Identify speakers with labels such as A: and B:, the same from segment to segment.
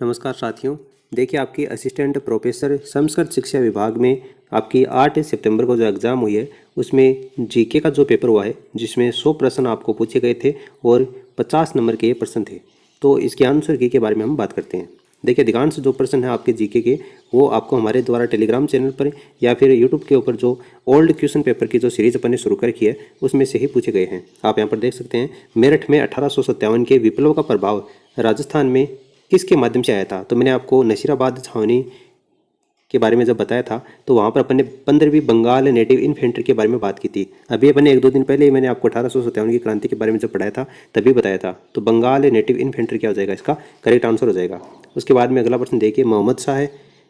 A: नमस्कार साथियों। देखिए, आपकी असिस्टेंट प्रोफेसर संस्कृत शिक्षा विभाग में आपकी 8 सितंबर को जो एग्ज़ाम हुई है उसमें जीके का जो पेपर हुआ है जिसमें 100 प्रश्न आपको पूछे गए थे और 50 नंबर के ये प्रश्न थे। तो इसके आंसर की के बारे में हम बात करते हैं। देखिए, अधिकांश जो प्रश्न हैं आपके जीके के वो आपको हमारे द्वारा टेलीग्राम चैनल पर या फिर यूट्यूब के ऊपर जो ओल्ड क्वेश्चन पेपर की जो सीरीज अपन ने शुरू कर की है उसमें से ही पूछे गए हैं। आप यहाँ पर देख सकते हैं, मेरठ में 1857 के विप्लव का प्रभाव राजस्थान में किसके माध्यम से आया था। तो मैंने आपको नसीराबाद छावनी के बारे में जब बताया था तो वहाँ पर अपन ने 15वीं बंगाल नेटिव इन्फेंट्री के बारे में बात की थी। अभी अपन ने 1-2 दिन पहले ही मैंने आपको 1857 की क्रांति के बारे में जब पढ़ाया था तभी बताया था। तो बंगाल नेटिव इन्फेंट्री क्या हो जाएगा, इसका करेक्ट आंसर हो जाएगा। उसके बाद में अगला प्रश्न देखिए, मोहम्मद शाह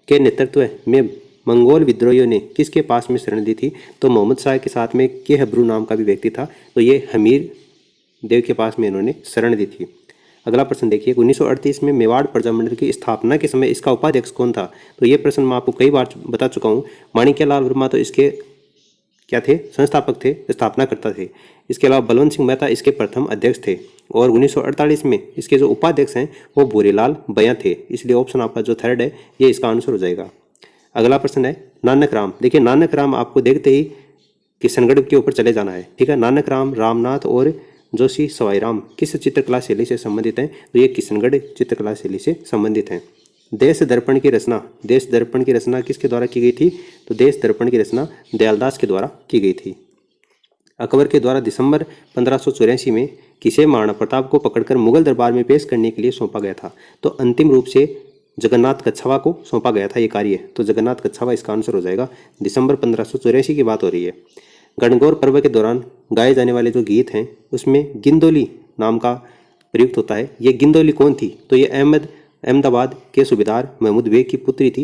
A: के नेतृत्व में मंगोल विद्रोहियों ने किसके पास में शरण दी थी। तो मोहम्मद शाह के साथ में के हब्रू नाम का भी व्यक्ति था, तो ये हमीर देव के पास में इन्होंने शरण दी थी। अगला प्रश्न देखिए, 1938 में मेवाड़ प्रजामंडल की स्थापना के समय इसका उपाध्यक्ष कौन था। तो ये प्रश्न मैं आपको कई बार बता चुका हूँ। माणिक्यलाल वर्मा तो इसके क्या थे, संस्थापक थे, स्थापनाकर्ता थे। इसके अलावा बलवंत सिंह मेहता इसके प्रथम अध्यक्ष थे और 1948 में इसके जो उपाध्यक्ष हैं वो भूरीलाल बयां थे। इसलिए ऑप्शन आपका जो थर्ड है ये इसका आंसर हो जाएगा। अगला प्रश्न है नानक राम। देखिए, नानक राम आपको देखते ही किशनगढ़ के ऊपर चले जाना है, ठीक है। नानक राम, रामनाथ और जोशी सवाईराम किस चित्रकला शैली से संबंधित हैं। तो ये किशनगढ़ चित्रकला शैली से संबंधित हैं। देश दर्पण की रचना किसके द्वारा की गई थी। तो देश दर्पण की रचना दयालदास के द्वारा की गई थी। अकबर के द्वारा दिसंबर 1584 में किसे महाराणा प्रताप को पकड़कर मुगल दरबार में पेश करने के लिए सौंपा गया था। तो अंतिम रूप से जगन्नाथ कच्छावा को सौंपा गया था ये कार्य। तो जगन्नाथ कच्छावा इसका आंसर हो जाएगा। दिसंबर 1584 की बात हो रही है। गणगौर पर्व के दौरान गाए जाने वाले जो गीत हैं उसमें गिंदोली नाम का प्रयुक्त होता है। ये गिंदोली कौन थी। तो ये अहमदाबाद के सूबेदार महमूद बेग की पुत्री थी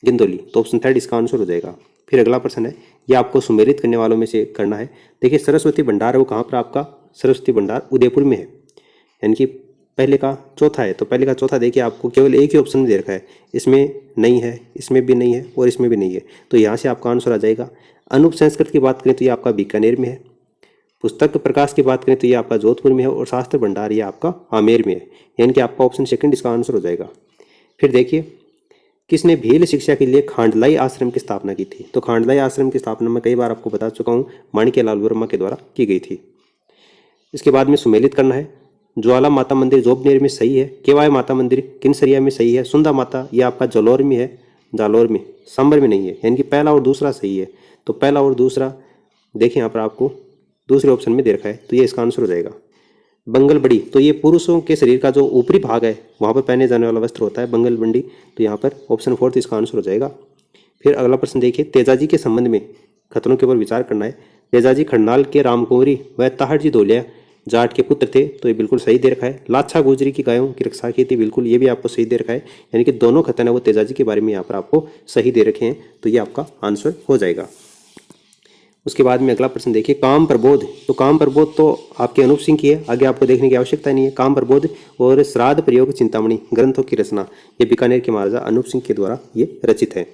A: गिंदोली। तो ऑप्शन थर्ड इसका आंसर हो जाएगा। फिर अगला प्रश्न है, ये आपको सुमेलित करने वालों में से करना है। देखिए, सरस्वती भंडार वो कहाँ पर आपका, सरस्वती भंडार उदयपुर में है, यानी कि पहले का चौथा है। तो पहले का चौथा देखिए आपको केवल एक ही ऑप्शन में दे रखा है, इसमें नहीं है, इसमें भी नहीं है और इसमें भी नहीं है। तो यहाँ से आपका आंसर आ जाएगा। अनूप संस्कृत की बात करें तो ये आपका बीकानेर में है। पुस्तक प्रकाश की बात करें तो ये आपका जोधपुर में है और शास्त्र भंडार ये आपका आमेर में है, यानी कि आपका ऑप्शन सेकंड इसका आंसर हो जाएगा। फिर देखिए, किसने भील शिक्षा के लिए खांडलाई आश्रम की स्थापना की थी। तो खांडलाई आश्रम की स्थापना मैं कई बार आपको बता चुका हूँ, माणिक्यलाल वर्मा के द्वारा की गई थी। इसके बाद में सुमेलित करना है। ज्वाला माता मंदिर जोबनेर में सही है। केवाय माता मंदिर किनसरिया में सही है। सुंदा माता ये आपका जालौर में है, जालौर में, सांबर में नहीं है, यानी कि पहला और दूसरा सही है। तो पहला और दूसरा देखिए यहाँ पर आपको दूसरे ऑप्शन में दे रखा है, तो ये इसका आंसर हो जाएगा। बंगल बड़ी, तो ये पुरुषों के शरीर का जो ऊपरी भाग है वहाँ पर पहने जाने वाला वस्त्र होता है बंगल बंडी। तो यहाँ पर ऑप्शन फोर्थ इसका आंसर हो जाएगा। फिर अगला प्रश्न देखिए, तेजाजी के संबंध में खतरों के ऊपर विचार करना है। तेजाजी खड़नाल के रामकुंवरी व ताहरजी धोलिया जाट के पुत्र थे, तो ये बिल्कुल सही दे रखा है। लाछा गुजरी की गायों की रक्षा की थी, बिल्कुल ये भी आपको सही दे रखा है, यानी कि दोनों खतन है वो तेजाजी के बारे में यहाँ पर आपको सही दे रखे हैं, तो ये आपका आंसर हो जाएगा। उसके बाद में अगला प्रश्न देखिए, काम प्रबोध। तो काम प्रबोध तो आपके अनूप सिंह की है, आगे आपको देखने की आवश्यकता नहीं है। काम प्रबोध और श्राद्ध प्रयोग चिंतामणि ग्रंथों की रचना ये बीकानेर के महाराजा अनूप सिंह के द्वारा ये रचित है।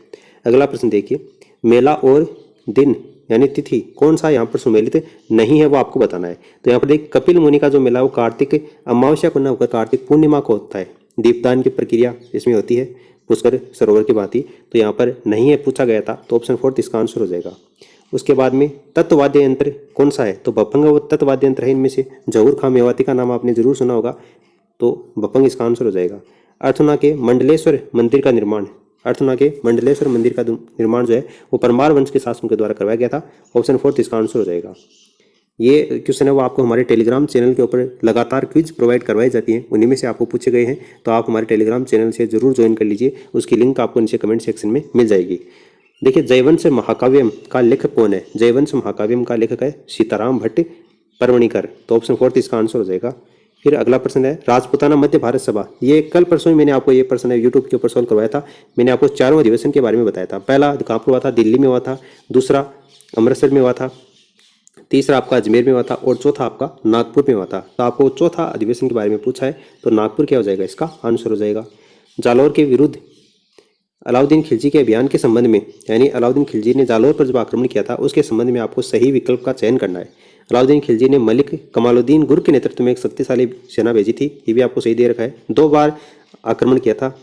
A: अगला प्रश्न देखिए, मेला और दिन यानी तिथि कौन सा यहाँ पर सुमेलित नहीं है वो आपको बताना है। तो यहाँ पर देखिए, कपिल मुनि का जो मेला वो कार्तिक अमावस्या को न होकर कार्तिक पूर्णिमा को होता है। दीपदान की प्रक्रिया इसमें होती है पुष्कर सरोवर की भांति, तो यहाँ पर नहीं है, पूछा गया था, तो ऑप्शन फोर्थ इसका आंसर हो जाएगा। उसके बाद में तत्वाद्य यंत्र कौन सा है। तो बफंग व तत्वाद्य यंत्र है इनमें से। जहूर खां मेवाती का नाम आपने जरूर सुना होगा, तो बफंग इसका आंसर हो जाएगा। अर्थना के मंडलेश्वर मंदिर का निर्माण जो है वो परमार वंश के शासकों के द्वारा करवाया गया था। ऑप्शन फोर्थ इसका आंसर हो जाएगा। ये क्वेश्चन है वो आपको हमारे टेलीग्राम चैनल के ऊपर लगातार क्विज प्रोवाइड करवाई जाती हैं, उन्हीं में से आपको पूछे गए हैं, तो आप हमारे टेलीग्राम चैनल से जरूर ज्वाइन कर लीजिए। उसकी लिंक आपको नीचे कमेंट सेक्शन में मिल जाएगी। देखिए, जयवंश महाकाव्यम का लेखक कौन है। जयवंश महाकाव्यम का लेखक है सीताराम भट्ट परवणिकर, तो ऑप्शन फोर्थ इसका आंसर हो जाएगा। फिर अगला प्रश्न है, राजपूताना मध्य भारत सभा। ये कल परसों ही मैंने आपको ये प्रश्न है यूट्यूब के ऊपर सॉल्व करवाया था। मैंने आपको 4वां अधिवेशन के बारे में बताया था। पहला कहाँ पर हुआ था, दिल्ली में हुआ था, दूसरा अमृतसर में हुआ था, तीसरा आपका अजमेर में हुआ था और चौथा आपका नागपुर में हुआ था। तो आपको चौथा अधिवेशन के बारे में पूछा है, तो नागपुर क्या हो जाएगा, इसका आंसर हो जाएगा। जालौर के विरुद्ध अलाउद्दीन खिलजी के अभियान के संबंध में, यानी अलाउद्दीन खिलजी ने जालौर पर जब आक्रमण किया था उसके संबंध में आपको सही विकल्प का चयन करना है। अलाउद्दीन खिलजी ने मलिक कमालुद्दीन गुर के नेतृत्व में एक शक्तिशाली सेना भेजी थी, ये भी आपको सही दे रखा है। 2 बार आक्रमण किया था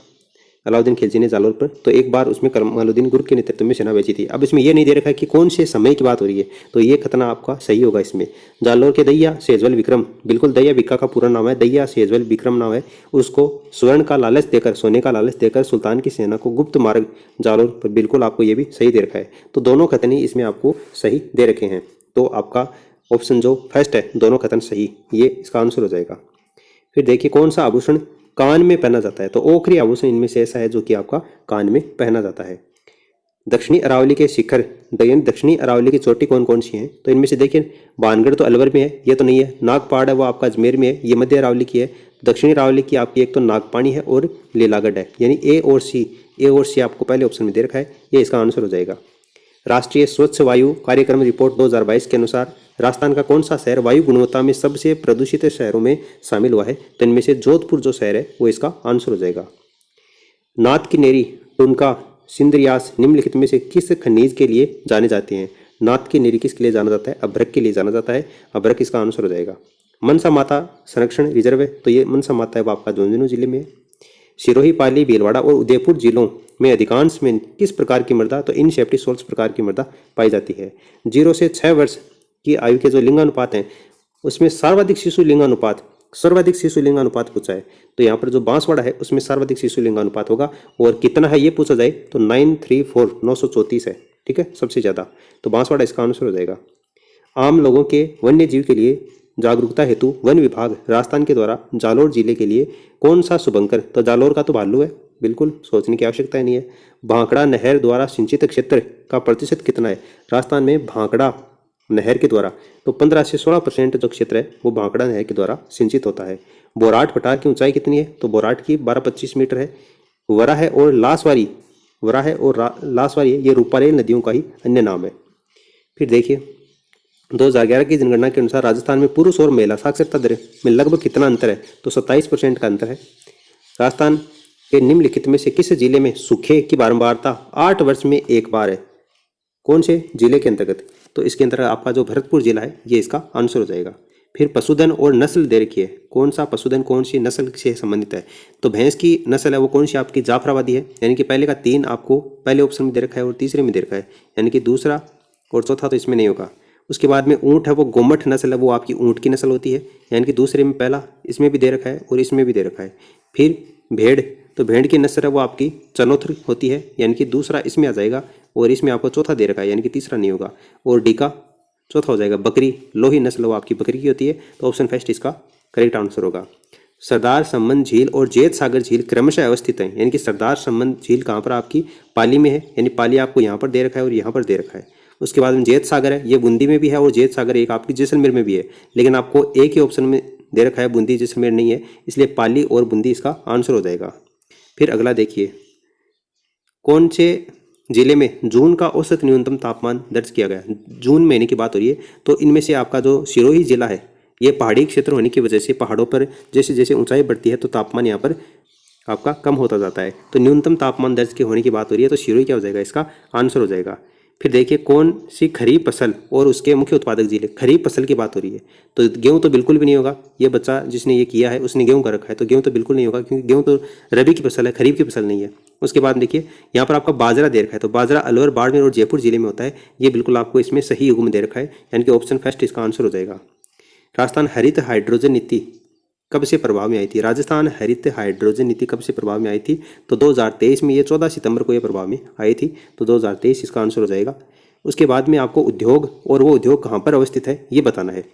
A: अलाउद्दीन खिलजी ने जालोर पर, तो एक बार उसमें कमालुद्दीन गुर्ग के नेतृत्व में सेना भेजी थी। अब इसमें यह नहीं दे रखा है कि कौन से समय की बात हो रही है, तो ये खतना आपका सही होगा इसमें। जालोर के दैया सेजवल विक्रम, बिल्कुल दैया बिक्का का पूरा नाम है, दैया सेजवल विक्रम नाम है, उसको स्वर्ण का लालच देकर, सोने का लालच देकर सुल्तान की सेना को गुप्त मार्ग जालोर पर, बिल्कुल आपको ये भी सही दे रखा है। तो दोनों खतने इसमें आपको सही दे रखे हैं, तो आपका ऑप्शन जो फर्स्ट है दोनों कथन सही, ये इसका आंसर हो जाएगा। फिर देखिए कौन सा आभूषण कान में पहना जाता है, तो ओखरी आभूषण इनमें से ऐसा है जो कि आपका कान में पहना जाता है। दक्षिणी अरावली के शिखर, दक्षिणी अरावली की चोटी कौन कौन सी हैं, तो इनमें से देखिए बानगढ़ तो अलवर में है, ये तो नहीं है। नागपाड़ है वो आपका अजमेर में है, ये मध्य अरावली की है। दक्षिणी अरावली की आपकी एक तो नागपानी है और लीलागढ़ है, यानी ए और सी आपको पहले ऑप्शन में दे रखा है, ये इसका आंसर हो जाएगा। राष्ट्रीय स्वच्छ वायु कार्यक्रम रिपोर्ट 2022 के अनुसार राजस्थान का कौन सा शहर वायु गुणवत्ता में सबसे प्रदूषित शहरों में शामिल हुआ है, तो इनमें से जोधपुर जो शहर है वो इसका आंसर हो जाएगा। नाथ की नेरी, टुनका, सिंद्रियास निम्नलिखित में से किस खनिज के लिए जाने जाते हैं? नाथ की नेरी किसके लिए जाना जाता है? अभ्रक के लिए जाना जाता है, अभ्रक इसका आंसर हो जाएगा। मनसा माता संरक्षण रिजर्व है, तो ये मनसा माता है वो आपका झुंझुनू जिले में है। सिरोही, पाली, भीलवाड़ा और उदयपुर जिलों में अधिकांश में किस प्रकार की मृदा, तो इन सेफ्टी सोल्स प्रकार की मृदा पाई जाती है। 0 से 6 वर्ष की आयु के जो लिंगानुपात हैं उसमें सर्वाधिक शिशु लिंगानुपात पूछा है, तो यहाँ पर जो बांसवाड़ा है उसमें सर्वाधिक शिशु लिंगानुपात होगा, और कितना है ये पूछा जाए तो 934 है, ठीक है, सबसे ज़्यादा, तो बांसवाड़ा इसका आंसर हो जाएगा। आम लोगों के वन्य जीव के लिए जागरूकता हेतु वन विभाग राजस्थान के द्वारा जालोर जिले के लिए कौन सा शुभंकर, तो जालोर का तो भालू है, बिल्कुल सोचने की आवश्यकता नहीं है। भांकड़ा नहर द्वारा सिंचित क्षेत्र का प्रतिशत कितना है? राजस्थान में भांकड़ा नहर के द्वारा तो 15 से 16% जो क्षेत्र है वो भांकड़ा नहर के द्वारा सिंचित होता है। बोराट पठार की ऊंचाई कितनी है? तो बोराट की 12-25 मीटर है। वरा है और लासवारी ये रूपारेल नदियों का ही अन्य नाम है। फिर देखिए 2011 की जनगणना के अनुसार राजस्थान में पुरुष और महिला साक्षरता दर में लगभग कितना अंतर है? तो 27% का अंतर है। राजस्थान के निम्नलिखित में से किस जिले में सूखे की बारंबारता 8 वर्ष में एक बार है? कौन से जिले के अंतर्गत? तो इसके अंतर्गत आपका जो भरतपुर जिला है ये इसका आंसर हो जाएगा। फिर पशुधन और नस्ल दे रखी है, कौन सा पशुधन कौन सी नस्ल से संबंधित है? तो भैंस की नस्ल है वो कौन सी आपकी? जाफराबादी है, यानी कि पहले का 3 आपको पहले ऑप्शन में दे रखा है और तीसरे में दे रखा है, यानी कि दूसरा और चौथा तो इसमें नहीं होगा। उसके बाद में ऊँट है वो गोमठ नस्ल है, वो आपकी ऊँट की नस्ल होती है, यानी कि दूसरे में पहला इसमें भी दे रखा है और इसमें भी दे रखा है। फिर भेड़, तो भेड़ की नस्ल है वो आपकी चनौथर होती है, यानी कि दूसरा इसमें आ जाएगा, और इसमें आपको चौथा दे रखा है, यानी कि तीसरा नहीं होगा, और डीका चौथा हो जाएगा। बकरी, लोही नस्ल वो आपकी बकरी की होती है, तो ऑप्शन फर्स्ट इसका करेक्ट आंसर होगा। सरदार संबंध झील और जैत सागर झील क्रमशः अवस्थित है, यानी कि सरदार संबंध झील कहाँ पर? आपकी पाली में है, यानी पाली आपको यहाँ पर दे रखा है और यहाँ पर दे रखा है। उसके बाद में जैत सागर है, ये बूंदी में भी है, और जैत सागर एक आपकी जैसलमेर में भी है, लेकिन आपको एक ही ऑप्शन में दे रखा है, बूंदी जैसलमेर नहीं है, इसलिए पाली और बूंदी इसका आंसर हो जाएगा। फिर अगला देखिए, कौन से जिले में जून का औसत न्यूनतम तापमान दर्ज किया गया? जून महीने की बात हो रही है, तो इनमें से आपका जो सिरोही जिला है ये पहाड़ी क्षेत्र होने की वजह से पहाड़ों पर जैसे जैसे ऊंचाई बढ़ती है तो तापमान यहाँ पर आपका कम होता जाता है, तो न्यूनतम तापमान दर्ज के होने की बात हो रही है, तो सिरोही क्या हो जाएगा? इसका आंसर हो जाएगा। फिर देखिए कौन सी खरीफ फसल और उसके मुख्य उत्पादक जिले, खरीफ फसल की बात हो रही है, तो गेहूं तो बिल्कुल भी नहीं होगा, ये बच्चा जिसने ये किया है उसने गेहूं का रखा है, तो गेहूं तो बिल्कुल नहीं होगा, क्योंकि गेहूं तो रबी की फसल है, खरीफ की फसल नहीं है। उसके बाद देखिए यहाँ पर आपका बाजरा दे रखा है, तो बाजरा अलवर, बाड़मेर और जयपुर जिले में होता है, ये बिल्कुल आपको इसमें सही युग में दे रखा है, यानी कि ऑप्शन फर्स्ट इसका आंसर हो जाएगा। राजस्थान हरित हाइड्रोजन नीति कब से प्रभाव में आई थी? राजस्थान हरित हाइड्रोजन नीति कब से प्रभाव में आई थी? तो 2023 में, ये 14 सितंबर को ये प्रभाव में आई थी, तो 2023 इसका आंसर हो जाएगा। उसके बाद में आपको उद्योग और वो उद्योग कहाँ पर अवस्थित है ये बताना है।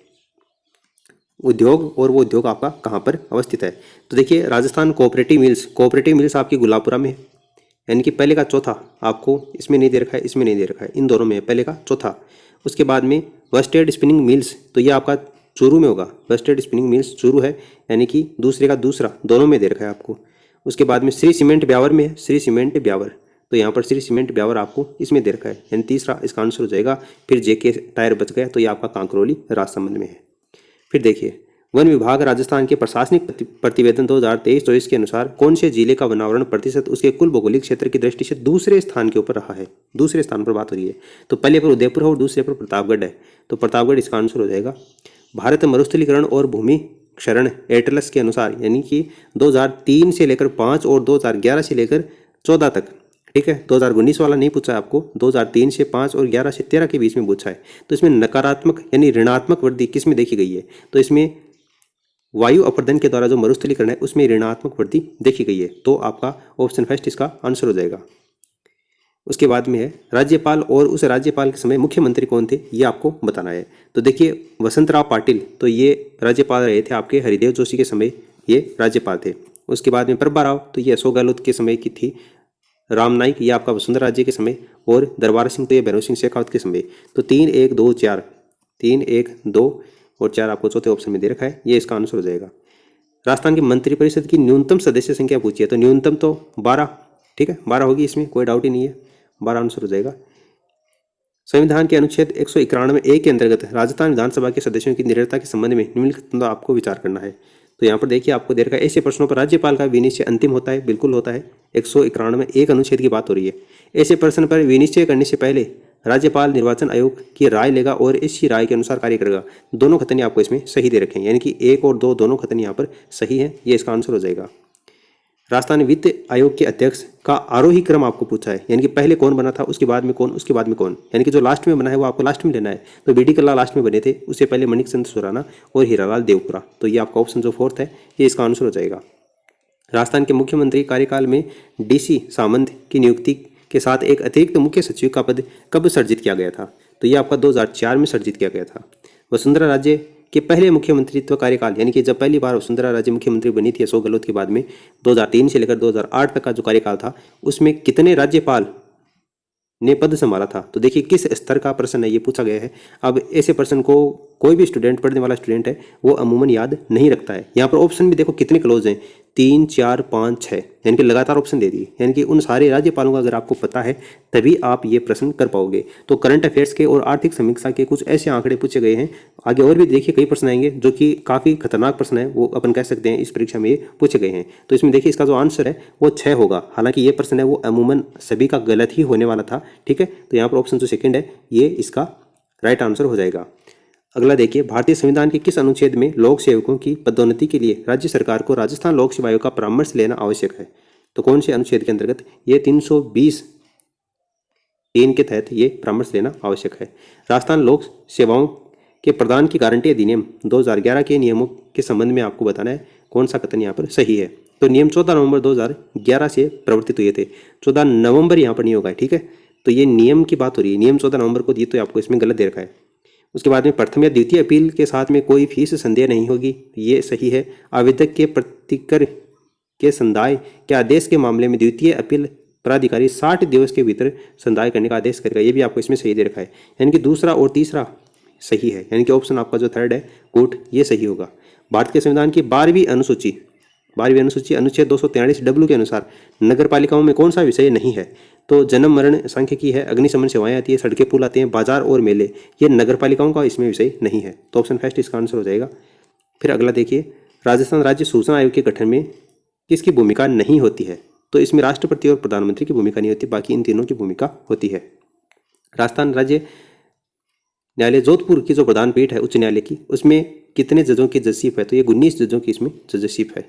A: उद्योग और वो उद्योग आपका कहाँ पर अवस्थित है? तो देखिए राजस्थान कोऑपरेटिव मिल्स आपकी गुलाबपुरा में है, यानी कि पहले का चौथा आपको इसमें नहीं दे रखा है, इसमें नहीं दे रखा है, इन दोनों में है, पहले का चौथा। उसके बाद में वेस्टेड स्पिनिंग मिल्स, तो ये आपका चूरू में होगा, वेस्टेड स्पिनिंग मिल्स चूरू है, यानी कि दूसरे का दूसरा, दोनों में दे रखा है आपको। उसके बाद में श्री सीमेंट ब्यावर में है, श्री सीमेंट ब्यावर, तो यहाँ पर श्री सीमेंट ब्यावर आपको इसमें दे रखा है, यानी तीसरा इसका आंसर हो जाएगा। फिर जेके टायर बच गया, तो ये आपका कांकरोली राजसमंद में है। फिर देखिए वन विभाग राजस्थान के प्रशासनिक प्रतिवेदन 2023-24 के अनुसार कौन से जिले का वनावरण प्रतिशत उसके कुल भौगोलिक क्षेत्र की दृष्टि से दूसरे स्थान के ऊपर रहा है? दूसरे स्थान पर बात हो रही है, तो पहले पर उदयपुर है और दूसरे पर प्रतापगढ़ है, तो प्रतापगढ़ इसका आंसर हो जाएगा। भारत मरुस्थलीकरण और भूमि शरण एटलस के अनुसार, यानी कि 2003 से लेकर 5 और 2011 से लेकर 14 तक, ठीक है, 2019 वाला नहीं पूछा है आपको, 2003 से 5 और 11 से 13 के बीच में पूछा है। तो इसमें नकारात्मक यानी ऋणात्मक वृद्धि किस में देखी गई है? तो इसमें वायु अपर्दन के द्वारा जो मरुस्थलीकरण है उसमें ऋणात्मक वृद्धि देखी गई है। तो आपका ऑप्शन फर्स्ट इसका आंसर हो जाएगा। उसके बाद में है राज्यपाल और उस राज्यपाल के समय मुख्यमंत्री कौन थे, ये आपको बताना है। तो देखिए वसंतराव पाटिल, तो ये राज्यपाल रहे थे आपके हरिदेव जोशी के समय, ये राज्यपाल थे। उसके बाद में प्रभा राव, तो ये अशोक गहलोत के समय की थी। राम नाईक, ये आपका वसुंधरा राज्य के समय। और दरबार सिंह, तो ये भैरव सिंह शेखावत के समय। तो 3 1 2 4, 3 1 2 और 4 आपको चौथे ऑप्शन में दे रखा है, ये इसका आंसर हो जाएगा। राजस्थान की मंत्रिपरिषद की न्यूनतम सदस्य संख्या पूछी है, तो न्यूनतम तो 12, ठीक है, 12 होगी, इसमें कोई डाउट ही नहीं है, 12 आंसर हो जाएगा। संविधान के अनुच्छेद 191A के अंतर्गत राजस्थान विधानसभा के सदस्यों की निरंतरता के संबंध में निम्नलिखित आपको विचार करना है। तो यहाँ पर देखिए आपको दे रखा है, ऐसे प्रश्नों पर राज्यपाल का विनिश्चय अंतिम होता है, बिल्कुल होता है। 191 अनुच्छेद की बात हो रही है। ऐसे प्रश्न पर विनिश्चय करने से पहले राज्यपाल निर्वाचन आयोग की राय लेगा और इसी राय के अनुसार कार्य करेगा। दोनों कथन आपको इसमें सही दे रखे हैं, यानी कि 1 और 2 दोनों कथन यहाँ पर सही है, ये इसका आंसर हो जाएगा। राजस्थान वित्त आयोग के अध्यक्ष का आरोही क्रम आपको पूछा है, यानी कि पहले कौन बना था, उसके बाद में कौन, उसके बाद में कौन, यानी कि जो लास्ट में बना है वो आपको लास्ट में लेना है। तो बीडी कल्ला लास्ट में बने थे, उससे पहले मणिक चंद सुराना और हीरालाल देवपुरा। तो ये आपका ऑप्शन जो फोर्थ है, ये इसका आंसर हो जाएगा। राजस्थान के मुख्यमंत्री कार्यकाल में डीसी सामंत की नियुक्ति के साथ एक अतिरिक्त मुख्य सचिव का पद कब सृजित किया गया था? तो ये आपका 2004 में सृजित किया गया था। वसुंधरा राज्य के पहले मुख्यमंत्रित्व कार्यकाल, यानी कि जब पहली बार वसुंधरा राज्य मुख्यमंत्री बनी थी अशोक गहलोत के बाद में, 2003 से लेकर 2008 तक का जो कार्यकाल था, उसमें कितने राज्यपाल ने पद संभाला था? तो देखिए किस स्तर का प्रश्न है, ये पूछा गया है। अब ऐसे प्रश्न को कोई भी स्टूडेंट, पढ़ने वाला स्टूडेंट है, वो अमूमन याद नहीं रखता है। यहाँ पर ऑप्शन भी देखो कितने क्लोज हैं, 3 4 5 6, यानी कि लगातार ऑप्शन दे दिए। यानी कि उन सारे राज्यपालों का अगर आपको पता है तभी आप ये प्रश्न कर पाओगे। तो करंट अफेयर्स के और आर्थिक समीक्षा के कुछ ऐसे आंकड़े पूछे गए हैं। आगे और भी देखिए कई प्रश्न आएंगे जो कि काफ़ी खतरनाक प्रश्न है, वो अपन कह सकते हैं इस परीक्षा में ये पूछे गए हैं। तो इसमें देखिए इसका जो आंसर है वो 6 होगा। हालांकि ये प्रश्न है वो अमूमन सभी का गलत ही होने वाला था, ठीक है। तो यहाँ पर ऑप्शन जो सेकेंड है ये इसका राइट आंसर हो जाएगा। अगला देखिए, भारतीय संविधान के किस अनुच्छेद में लोक सेवकों की पदोन्नति के लिए राज्य सरकार को राजस्थान लोक सेवा आयोग का परामर्श लेना आवश्यक है? तो कौन से अनुच्छेद के अंतर्गत? ये 320(3) के तहत ये परामर्श लेना आवश्यक है। राजस्थान लोक सेवाओं के प्रदान की गारंटी अधिनियम 2011 के नियमों के संबंध में आपको बताना है कौन सा कथन यहाँ पर सही है। तो नियम 14 नवंबर 2011 से प्रवर्तित हुए थे। 14 नवंबर यहाँ पर नहीं होगा, ठीक है। तो ये नियम की बात हो रही है, नियम 14 नवंबर को दिए, तो आपको इसमें गलत दे रखा है। उसके बाद में प्रथम या द्वितीय अपील के साथ में कोई फीस संदेह नहीं होगी, ये सही है। आवेदक के प्रतिकर के संदाय के आदेश के मामले में द्वितीय अपील प्राधिकारी 60 दिवस के भीतर संदाय करने का आदेश करेगा, ये भी आपको इसमें सही दे रखा है। यानी कि दूसरा और तीसरा सही है, यानी कि ऑप्शन आपका जो थर्ड है कोट, ये सही होगा। भारत के संविधान की 12वीं अनुसूची अनुच्छेद 243W के अनुसार नगर पालिकाओं में कौन सा विषय नहीं है? तो जन्म मरण सांख्यिकी है, अग्निशमन सेवाएं आती है, सड़कें पुल आते हैं, बाजार और मेले, ये नगर पालिकाओं का इसमें विषय नहीं है। तो ऑप्शन फर्स्ट इसका आंसर हो जाएगा। फिर अगला देखिए, राजस्थान राज्य सूचना आयोग के गठन में किसकी भूमिका नहीं होती है? तो इसमें राष्ट्रपति और प्रधानमंत्री की भूमिका नहीं होती, बाकी इन तीनों की भूमिका होती है। राजस्थान राज्य न्यायालय जोधपुर की जो प्रधान पीठ है उच्च न्यायालय की, उसमें कितने जजों की जजशिप है? तो ये 19 जजों की इसमें जजशिप है।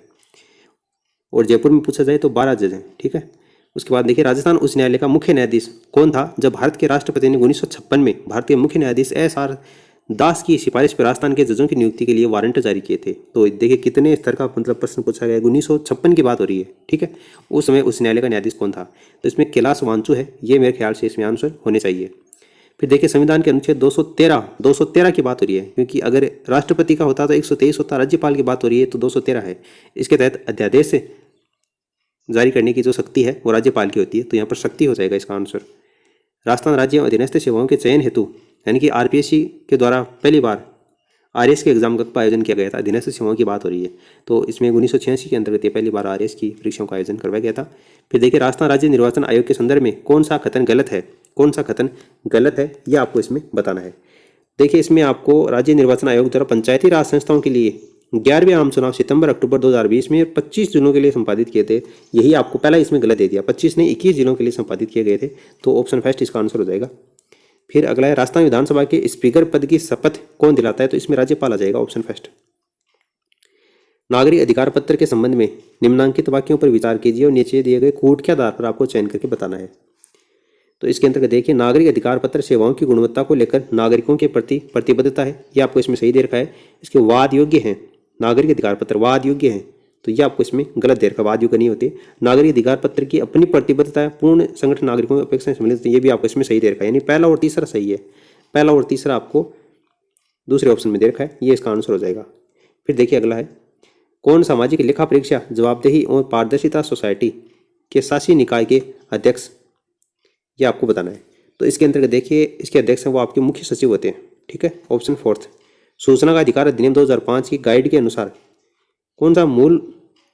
A: और जयपुर में पूछा जाए तो 12 जज हैं, ठीक है। उसके बाद देखिए, राजस्थान उच्च न्यायालय का मुख्य न्यायाधीश कौन था जब भारत के राष्ट्रपति ने 1956 में भारतीय मुख्य न्यायाधीश SR दास की सिफारिश पर राजस्थान के जजों की नियुक्ति के लिए वारंट जारी किए थे? तो देखिए कितने स्तर का मतलब प्रश्न पूछा गया है, 1956 की बात हो रही है, ठीक है। उस समय उस न्यायालय का न्यायाधीश कौन था? तो इसमें कैलाश वांचू है, ये मेरे ख्याल से इसमें आंसर होने चाहिए। फिर देखिए, संविधान के अनुच्छेद 213 की बात हो रही है, क्योंकि अगर राष्ट्रपति का होता तो 123 होता, राज्यपाल की बात हो रही है तो 213 है। इसके तहत अध्यादेश जारी करने की जो शक्ति है वो राज्यपाल की होती है, तो यहाँ पर शक्ति हो जाएगा इसका आंसर। राजस्थान राज्य एवं अधीनस्थ सेवाओं के चयन हेतु, यानी कि RPSC के द्वारा पहली बार RS के एग्जाम का आयोजन किया गया था, अधीनस्थ सेवाओं की बात हो रही है। तो इसमें 1986 के अंतर्गत ये पहली बार RS की परीक्षाओं का आयोजन करवाया गया था। फिर देखिए, राजस्थान राज्य निर्वाचन आयोग के संदर्भ में कौन सा कथन गलत है? कौन सा कथन गलत है ये आपको इसमें बताना है। देखिए, इसमें आपको राज्य निर्वाचन आयोग द्वारा पंचायती राज संस्थाओं के लिए 11वें आम चुनाव सितंबर-अक्टूबर 2020 में 25 जिलों के लिए संपादित किए थे, यही आपको पहला इसमें गलत दे दिया। 25 नहीं 21 जिलों के लिए संपादित किए गए थे, तो ऑप्शन फर्स्ट इसका आंसर हो जाएगा। फिर अगला है, राजस्थान विधानसभा के स्पीकर पद की शपथ कौन दिलाता है? तो इसमें राज्यपाल आ जाएगा, ऑप्शन फर्स्ट। नागरिक अधिकार पत्र के संबंध में निम्नांकित वाक्यों पर विचार कीजिए और नीचे दिए गए कूट के आधार पर आपको चयन करके बताना है। तो इसके अंतर्गत देखिए, नागरिक अधिकार पत्र सेवाओं की गुणवत्ता को लेकर नागरिकों के प्रति प्रतिबद्धता है, ये आपको इसमें सही दे रखा है। इसके वाद योग्य हैं, नागरिक अधिकार पत्र वाद योग्य हैं, तो ये आपको इसमें गलत दे रखा, वाद योग्य नहीं होते। नागरिक अधिकार पत्र की अपनी प्रतिबद्धता है, पूर्ण संगठन नागरिकों की अपेक्षा सम्मिलित, ये भी आपको इसमें सही दे रखा है, यानी पहला और तीसरा सही है। पहला और तीसरा आपको दूसरे ऑप्शन में दे रखा है, ये इसका आंसर हो जाएगा। फिर देखिए अगला है, कौन सामाजिक लेखा परीक्षा जवाबदेही और पारदर्शिता सोसाइटी के शासी निकाय के अध्यक्ष, ये आपको बताना है। तो इसके अंतर्गत देखिए, इसके अध्यक्ष हैं वो आपके मुख्य सचिव होते हैं, ठीक है। ऑप्शन फोर्थ, सूचना का अधिकार अधिनियम 2005 की गाइड के अनुसार कौन सा मूल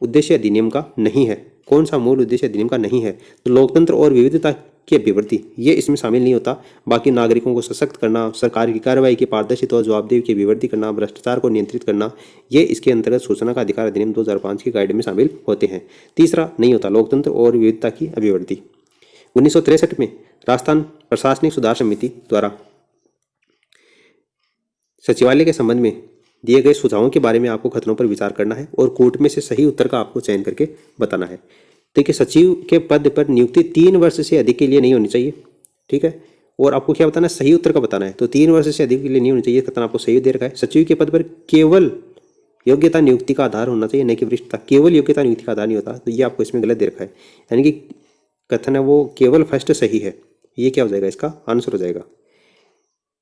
A: उद्देश्य अधिनियम का नहीं है, कौन सा मूल उद्देश्य अधिनियम का नहीं है। तो लोकतंत्र और विविधता की अभिवृद्धि, ये इसमें शामिल नहीं होता। बाकी नागरिकों को सशक्त करना, सरकार की कार्रवाई की पारदर्शिता और जवाबदेही की अभिवृद्धि करना, भ्रष्टाचार को नियंत्रित करना, ये इसके अंतर्गत सूचना का अधिकार अधिनियम 2005 की गाइड में शामिल होते हैं। तीसरा नहीं होता, लोकतंत्र और विविधता की अभिवृद्धि। 1963 में राजस्थान प्रशासनिक सुधार समिति द्वारा सचिवालय के संबंध में दिए गए सुझावों के बारे में आपको खतरों पर विचार करना है और कोर्ट में से सही उत्तर का आपको चयन करके बताना है। देखिए, सचिव के पद पर नियुक्ति 3 वर्ष से अधिक के लिए नहीं होनी चाहिए, ठीक है। और आपको क्या बताना है, सही उत्तर का बताना है। तो 3 वर्ष से अधिक के लिए नहीं होनी चाहिए, कथन आपको सही दे रखा है। सचिव के पद पर केवल योग्यता नियुक्ति का आधार होना चाहिए, न कि वरिष्ठता। केवल योग्यता नियुक्ति का आधार नहीं होता, तो ये आपको इसमें गलत दे रखा है, यानी कि कथन है वो केवल फर्स्ट सही है। ये क्या हो जाएगा, इसका आंसर हो जाएगा।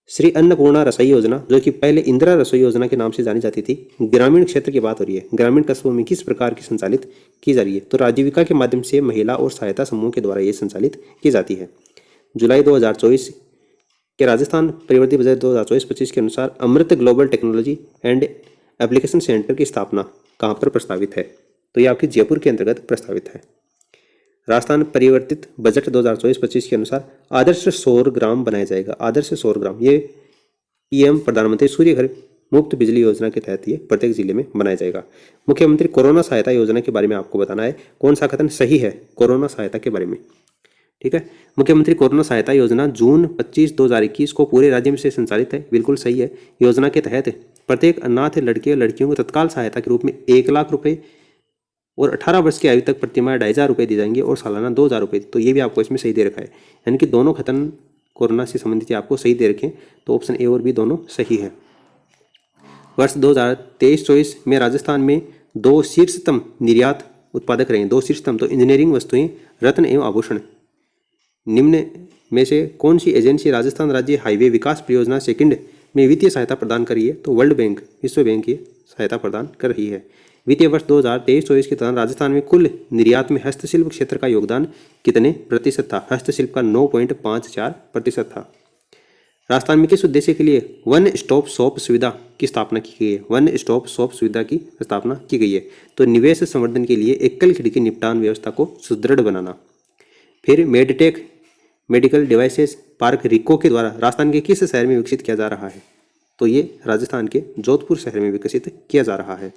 A: श्री अन्नपूर्णा रसोई योजना, जो कि पहले इंदिरा रसोई योजना के नाम से जानी जाती थी, ग्रामीण क्षेत्र की बात हो रही है। ग्रामीण कस्बों में किस प्रकार की संचालित की जा रही है, तो आजीविका के माध्यम से महिला और सहायता समूह के द्वारा ये संचालित की जाती है। जुलाई 2024 के राजस्थान परिवर्तित बजट 2024-25 के अनुसार Amrit global technology and application centre की स्थापना कहाँ पर प्रस्तावित है, तो ये आपकी जयपुर के अंतर्गत प्रस्तावित है। राजस्थान परिवर्तित बजट 2024-25 के अनुसार आदर्श सौर ग्राम बनाया जाएगा। आदर्श सौर ग्राम, ये पीएम प्रधानमंत्री सूर्य घर मुफ्त बिजली योजना के तहत ये प्रत्येक जिले में बनाया जाएगा। मुख्यमंत्री कोरोना सहायता योजना के बारे में आपको बताना है, कौन सा कथन सही है कोरोना सहायता के बारे में, ठीक है। मुख्यमंत्री कोरोना सहायता योजना जून 25, 2021 को पूरे राज्य में से संचालित है, बिल्कुल सही है। योजना के तहत प्रत्येक अनाथ लड़के और लड़कियों को तत्काल सहायता के रूप में 1 लाख रुपए और 18 वर्ष की आयु तक प्रतिमाह 2,500 रुपये दी जाएंगे और सालाना 2,000 रुपये। तो ये भी आपको इसमें सही दे रखा है, यानी कि दोनों कथन कोरोना से संबंधित आपको सही दे रखें, तो ऑप्शन ए और बी दोनों सही है। वर्ष 2023-24 में राजस्थान में 2 शीर्षतम निर्यात उत्पादक रहे। 2 शीर्षतम, तो इंजीनियरिंग वस्तुएं, रत्न एवं आभूषण। निम्न में से कौन सी एजेंसी राजस्थान राज्य हाईवे विकास परियोजना सेकंड में वित्तीय सहायता प्रदान कर रही है, तो वर्ल्ड बैंक, विश्व बैंक की सहायता प्रदान कर रही है। वित्तीय वर्ष 2023-24 के दौरान राजस्थान में कुल निर्यात में हस्तशिल्प क्षेत्र का योगदान कितने प्रतिशत था, हस्तशिल्प का 9.54% था। राजस्थान में किस उद्देश्य के लिए वन स्टॉप शॉप सुविधा की स्थापना की गई है, वन स्टॉप शॉप सुविधा की स्थापना की गई है, तो निवेश संवर्धन के लिए एकल खिड़की निपटान व्यवस्था को सुदृढ़ बनाना। फिर मेडटेक मेडिकल डिवाइसेस पार्क रिको के द्वारा राजस्थान के किस शहर में विकसित किया जा रहा है, तो ये राजस्थान के जोधपुर शहर में विकसित किया जा रहा है।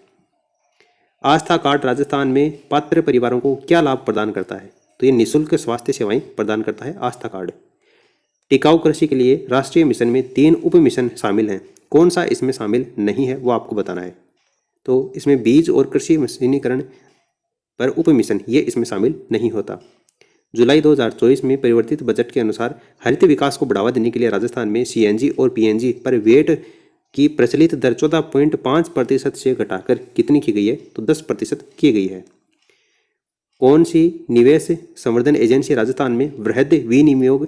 A: आस्था कार्ड राजस्थान में पात्र परिवारों को क्या लाभ प्रदान करता है, तो ये निःशुल्क स्वास्थ्य सेवाएं प्रदान करता है आस्था कार्ड। टिकाऊ कृषि के लिए राष्ट्रीय मिशन में 3 उप मिशन शामिल हैं, कौन सा इसमें शामिल नहीं है वो आपको बताना है। तो इसमें बीज और कृषि मशीनीकरण पर उप मिशन ये इसमें शामिल नहीं होता। जुलाई 2024 में परिवर्तित बजट के अनुसार हरित विकास को बढ़ावा देने के लिए राजस्थान में सीएनजी और पीएनजी पर वेट की प्रचलित दर 14.5% से घटाकर कितनी की गई है, तो 10% की गई है। कौन सी निवेश संवर्धन एजेंसी राजस्थान में वृहद विनियोग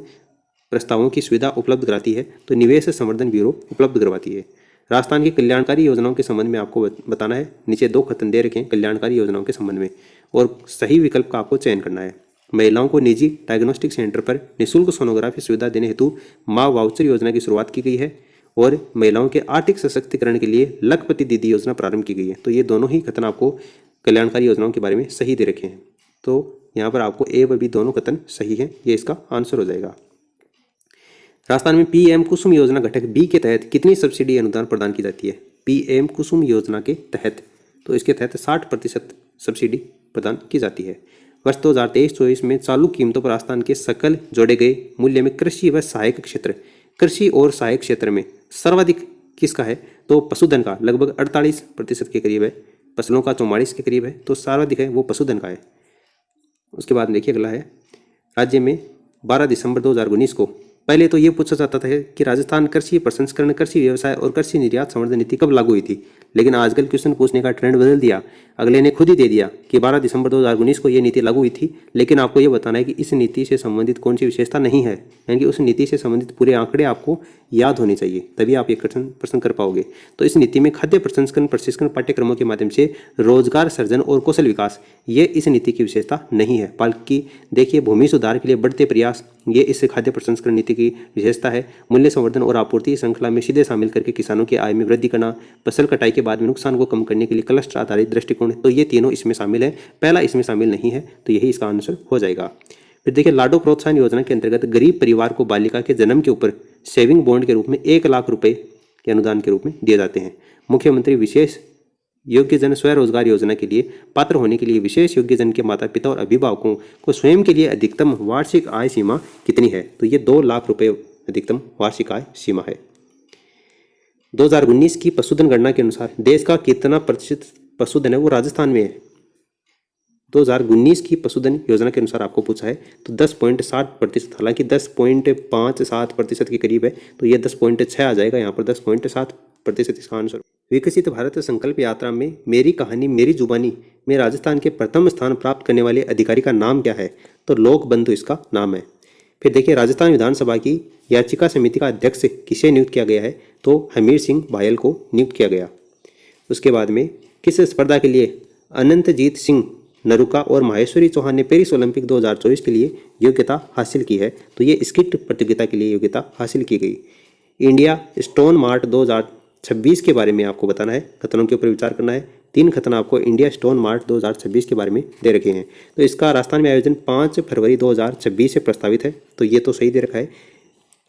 A: प्रस्तावों की सुविधा उपलब्ध कराती है, तो निवेश संवर्धन ब्यूरो उपलब्ध करवाती है। राजस्थान की कल्याणकारी योजनाओं के संबंध में आपको बताना है, नीचे 2 कथन दे रखे हैं कल्याणकारी योजनाओं के संबंध में और सही विकल्प का आपको चयन करना है। महिलाओं को निजी डायग्नोस्टिक सेंटर पर निःशुल्क सोनोग्राफी सुविधा देने हेतु माँ वाउचर योजना की शुरुआत की गई है और महिलाओं के आर्थिक सशक्तिकरण के लिए लखपति दीदी योजना प्रारंभ की गई है। तो ये दोनों ही कथन आपको कल्याणकारी योजनाओं के बारे में सही दे रखे हैं, तो यहाँ पर आपको ए व बी दोनों कथन सही है, ये इसका आंसर हो जाएगा। राजस्थान में पीएम कुसुम योजना घटक बी के तहत कितनी सब्सिडी अनुदान प्रदान की जाती है, पीएम कुसुम योजना के तहत, तो इसके तहत 60% सब्सिडी प्रदान की जाती है। वर्ष 2023-24 में चालू कीमतों पर राजस्थान के सकल जोड़े गए मूल्य में कृषि व सहायक क्षेत्र, कृषि और सहायक क्षेत्र में सर्वाधिक किसका है, तो पशुधन का लगभग 48% के करीब है। फसलों का 44 के करीब है। तो सर्वाधिक है वो पशुधन का है। उसके बाद देखिए अगला है, राज्य में 12 दिसंबर 2019 को, पहले तो ये पूछा जाता था कि राजस्थान कृषि प्रसंस्करण, कृषि व्यवसाय और कृषि निर्यात संवर्धन नीति कब लागू हुई थी, लेकिन आजकल क्वेश्चन पूछने का ट्रेंड बदल दिया। अगले ने खुद ही दे दिया कि 12 दिसंबर 2019 को ये नीति लागू हुई थी, लेकिन आपको ये बताना है कि इस नीति से संबंधित कौन सी विशेषता नहीं है, यानी कि उस नीति से संबंधित पूरे आंकड़े आपको याद होने चाहिए, तभी आप ये प्रश्न कर पाओगे। तो इस नीति में खाद्य प्रसंस्करण प्रशिक्षण पाठ्यक्रमों के माध्यम से रोजगार सृजन और कौशल विकास, ये इस नीति की विशेषता नहीं है। बल्कि देखिए, भूमि सुधार के लिए बढ़ते प्रयास, ये इस खाद्य प्रसंस्करण नीति की विशेषता है। मूल्य संवर्धन और आपूर्ति श्रृंखला में सीधे शामिल करके किसानों की आय में वृद्धि करना, फसल कटाई के बाद में नुकसान को कम करने के लिए क्लस्टर आधारित दृष्टिकोण, तो ये तीनों इसमें शामिल है। पहला इसमें शामिल नहीं है, तो यही इसका आंसर हो जाएगा। फिर देखिए, लाडो प्रोत्साहन योजना के अंतर्गत गरीब परिवार को बालिका के जन्म के ऊपर सेविंग बॉन्ड के रूप में 1 लाख रुपए के अनुदान के रूप में दिए जाते हैं। मुख्यमंत्री विशेष योग्यजन स्वरोजगार योजना के लिए पात्र होने के लिए विशेष योग्यजन के माता पिता और अभिभावकों को स्वयं के लिए अधिकतम वार्षिक आय सीमा कितनी है, तो ये 2 लाख रुपए अधिकतम वार्षिक आय सीमा है। 2019 की पशुधन गणना के अनुसार देश का कितना प्रतिशत पशुधन है वो राजस्थान में है। 2019 की पशुधन योजना के अनुसार आपको पूछा है, तो 10.7%, हालांकि 10.57% के करीब है, तो ये 10.6 आ जाएगा, यहाँ पर 10.7% इसका आंसर। विकसित भारत संकल्प यात्रा में मेरी कहानी मेरी जुबानी में राजस्थान के प्रथम स्थान प्राप्त करने वाले अधिकारी का नाम क्या है, तो लोक बंधु इसका नाम है। फिर देखिए, राजस्थान विधानसभा की याचिका समिति का अध्यक्ष किसे नियुक्त किया गया है, तो हमीर सिंह बायल को नियुक्त किया गया। उसके बाद में किस स्पर्धा के लिए अनंतजीत सिंह नरुका और माहेश्वरी चौहान ने पेरिस ओलंपिक 2024 के लिए योग्यता हासिल की है, तो ये स्किट प्रतियोगिता के लिए योग्यता हासिल की गई। इंडिया स्टोन मार्ट 2026 के बारे में आपको बताना है, खतनों के ऊपर विचार करना है। 3 खतन आपको इंडिया स्टोन मार्ट 2026 के बारे में दे रखे हैं। तो इसका राजस्थान में आयोजन 5 फरवरी 2026 से प्रस्तावित है, तो ये तो सही दे रखा है।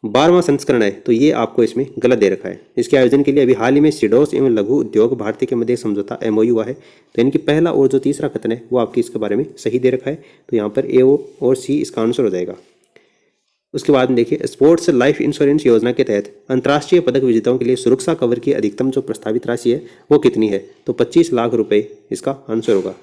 A: 12वां संस्करण है, तो ये आपको इसमें गलत दे रखा है। इसके आयोजन के लिए अभी हाल ही में सिडोस एवं लघु उद्योग भारती के मध्य समझौता MOU हुआ है, तो यानी कि पहला और जो तीसरा कथन है वो आपकी इसके बारे में सही दे रखा है, तो यहाँ पर A और C इसका आंसर हो जाएगा। उसके बाद में देखिए, स्पोर्ट्स लाइफ इंश्योरेंस योजना के तहत अंतर्राष्ट्रीय पदक विजेताओं के लिए सुरक्षा कवर की अधिकतम जो प्रस्तावित राशि है वो कितनी है, तो 25 लाख रुपए इसका आंसर होगा।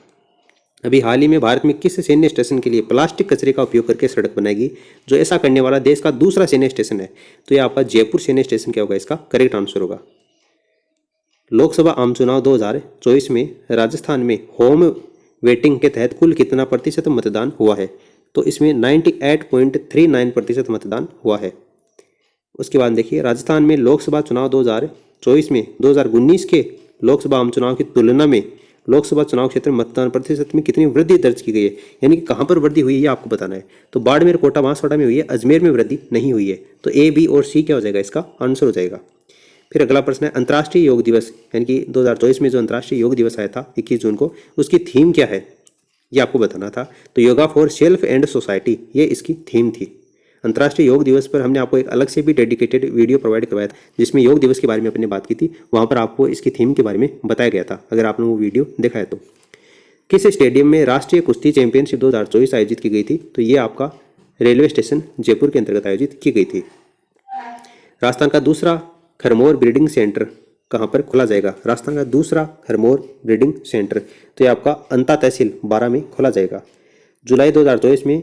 A: अभी हाल ही में भारत में किस सैन्य स्टेशन के लिए प्लास्टिक कचरे का उपयोग करके सड़क बनाएगी, जो ऐसा करने वाला देश का दूसरा सैन्य स्टेशन है, तो ये आपका जयपुर सैन्य स्टेशन क्या होगा, इसका करेक्ट आंसर होगा। लोकसभा आम चुनाव 2024 में राजस्थान में होम वेटिंग के तहत कुल कितना प्रतिशत मतदान हुआ है, तो इसमें 98.39% मतदान हुआ है। उसके बाद देखिए, राजस्थान में लोकसभा चुनाव 2024 में 2019 के लोकसभा आम चुनाव की तुलना में लोकसभा चुनाव क्षेत्र में मतदान प्रतिशत में कितनी वृद्धि दर्ज की गई है, यानी कि कहाँ पर वृद्धि हुई है ये आपको बताना है। तो बाड़मेर, कोटा, बांसवाड़ा में हुई है, अजमेर में वृद्धि नहीं हुई है, तो A, B और C क्या हो जाएगा, इसका आंसर हो जाएगा। फिर अगला प्रश्न है, अंतर्राष्ट्रीय योग दिवस यानी कि 2024 में जो अंतर्राष्ट्रीय योग दिवस आया था 21 जून को, उसकी थीम क्या है, ये आपको बताना था। तो yoga for self and society, ये इसकी थीम थी। अंतर्राष्ट्रीय योग दिवस पर हमने आपको एक अलग से भी डेडिकेटेड वीडियो प्रोवाइड करवाया था, जिसमें योग दिवस के बारे में अपने बात की थी, वहाँ पर आपको इसकी थीम के बारे में बताया गया था, अगर आपने वो वीडियो देखा है तो। किस स्टेडियम में राष्ट्रीय कुश्ती चैंपियनशिप 2024 आयोजित की गई थी, तो ये आपका रेलवे स्टेशन जयपुर के अंतर्गत आयोजित की गई थी। राजस्थान का दूसरा खरमोर ब्रीडिंग सेंटर कहाँ पर खोला जाएगा, राजस्थान का दूसरा खरमोर ब्रीडिंग सेंटर, तो ये आपका अंता तहसील 12 में खोला जाएगा। जुलाई 2024 में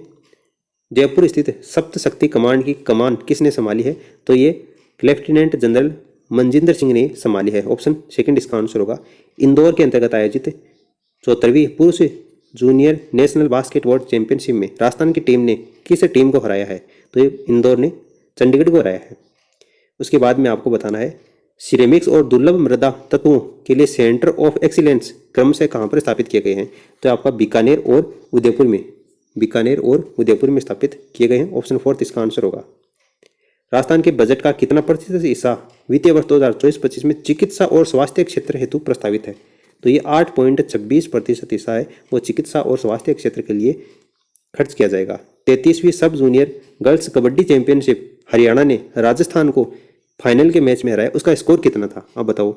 A: जयपुर स्थित सप्त शक्ति कमांड की कमान किसने संभाली है, तो ये लेफ्टिनेंट जनरल मनजिंदर सिंह ने संभाली है, ऑप्शन सेकंड इसका आंसर होगा। इंदौर के अंतर्गत आयोजित 74वीं पुरुष जूनियर नेशनल बास्केटबॉल चैंपियनशिप में राजस्थान की टीम ने किस टीम को हराया है, तो ये इंदौर ने चंडीगढ़ को हराया है। उसके बाद में आपको बताना है, सिरेमिक्स और दुर्लभ मृदा तत्वों के लिए सेंटर ऑफ एक्सीलेंस क्रम से कहाँ पर स्थापित किए गए हैं, तो आपका बीकानेर और उदयपुर में स्थापित किए गए हैं, ऑप्शन 4 इसका आंसर होगा। राजस्थान के बजट का कितना प्रतिशत हिस्सा वित्तीय वर्ष 2024-25 में चिकित्सा और स्वास्थ्य क्षेत्र हेतु प्रस्तावित है, तो ये 8.26% हिस्सा है वो चिकित्सा और स्वास्थ्य क्षेत्र के लिए खर्च किया जाएगा। 33वीं sub junior girls kabaddi championship Haryana ने राजस्थान को फाइनल के मैच में हराया, उसका स्कोर कितना था, आप बताओ।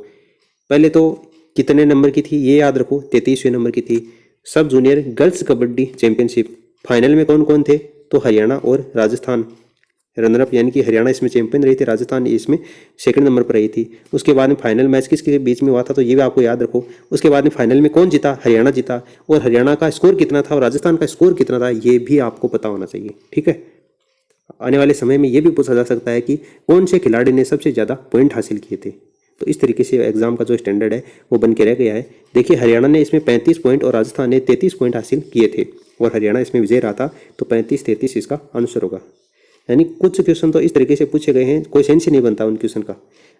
A: पहले तो कितने नंबर की थी ये याद रखो, 33वें नंबर की थी। सब junior girls kabaddi championship final में कौन कौन थे, तो हरियाणा और राजस्थान रनर अप, यानी कि हरियाणा इसमें चैंपियन रही थी, राजस्थान इसमें सेकंड नंबर पर रही थी। उसके बाद में फाइनल मैच किसके बीच में हुआ था, तो ये भी आपको याद रखो। उसके बाद में फाइनल में कौन जीता, हरियाणा जीता, और हरियाणा का स्कोर कितना था और राजस्थान का स्कोर कितना था, ये भी आपको पता होना चाहिए। ठीक है, आने वाले समय में ये भी पूछा जा सकता है कि कौन से खिलाड़ी ने सबसे ज़्यादा पॉइंट हासिल किए थे। तो इस तरीके से एग्जाम का जो स्टैंडर्ड है वो बन के रह गया है। देखिए, हरियाणा ने इसमें 35 पॉइंट और राजस्थान ने 33 पॉइंट हासिल किए थे, और हरियाणा इसमें विजय रहा था, तो 35-33 इसका आंसर होगा। यानी कुछ क्वेश्चन तो इस तरीके से पूछे गए हैं, कोई सेंस ही नहीं बनता उन क्वेश्चन का।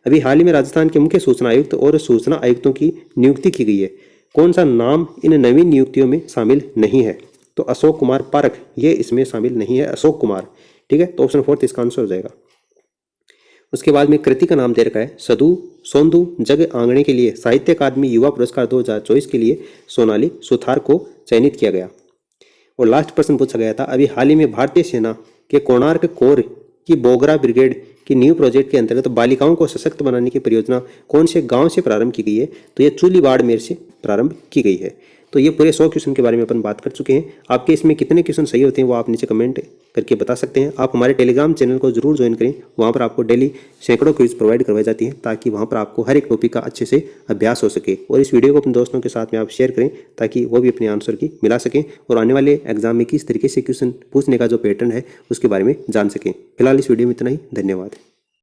A: अभी हाल ही में राजस्थान के मुख्य सूचना आयुक्त और सूचना आयुक्तों की नियुक्ति की गई है। कौन सा नाम इन नवीन नियुक्तियों में शामिल नहीं है, तो अशोक कुमार पारख ये इसमें शामिल नहीं है, अशोक कुमार। ठीक है, तो ऑप्शन 4 इसका आंसर हो जाएगा। उसके बाद में कृति का नाम दे रखा है सधु सोंदू जग आंगणे के लिए साहित्य अकादमी युवा पुरस्कार 2024 के लिए सोनाली सुथार को चयनित किया गया। और लास्ट प्रश्न पूछा गया था, अभी हाल ही में भारतीय सेना के कोणार्क कोर की बोगरा ब्रिगेड की न्यू प्रोजेक्ट के अंतर्गत बालिकाओं को सशक्त बनाने की परियोजना कौन से गांव से प्रारंभ की गई है, तो यह चूली बाड़मेर से प्रारंभ की गई है। तो ये पूरे 100 क्वेश्चन के बारे में अपन बात कर चुके हैं। आपके इसमें कितने क्वेश्चन सही होते हैं वो आप नीचे कमेंट करके बता सकते हैं। आप हमारे टेलीग्राम चैनल को जरूर ज्वाइन करें, वहाँ पर आपको डेली सैकड़ों क्विज प्रोवाइड करवाई जाती हैं, ताकि वहाँ पर आपको हर एक टॉपिक का अच्छे से अभ्यास हो सके। और इस वीडियो को अपने दोस्तों के साथ में आप शेयर करें, ताकि वो भी अपने आंसर की मिला सकें और आने वाले एग्जाम में किस तरीके से क्वेश्चन पूछने का जो पैटर्न है उसके बारे में जान सकें। फिलहाल इस वीडियो में इतना ही, धन्यवाद।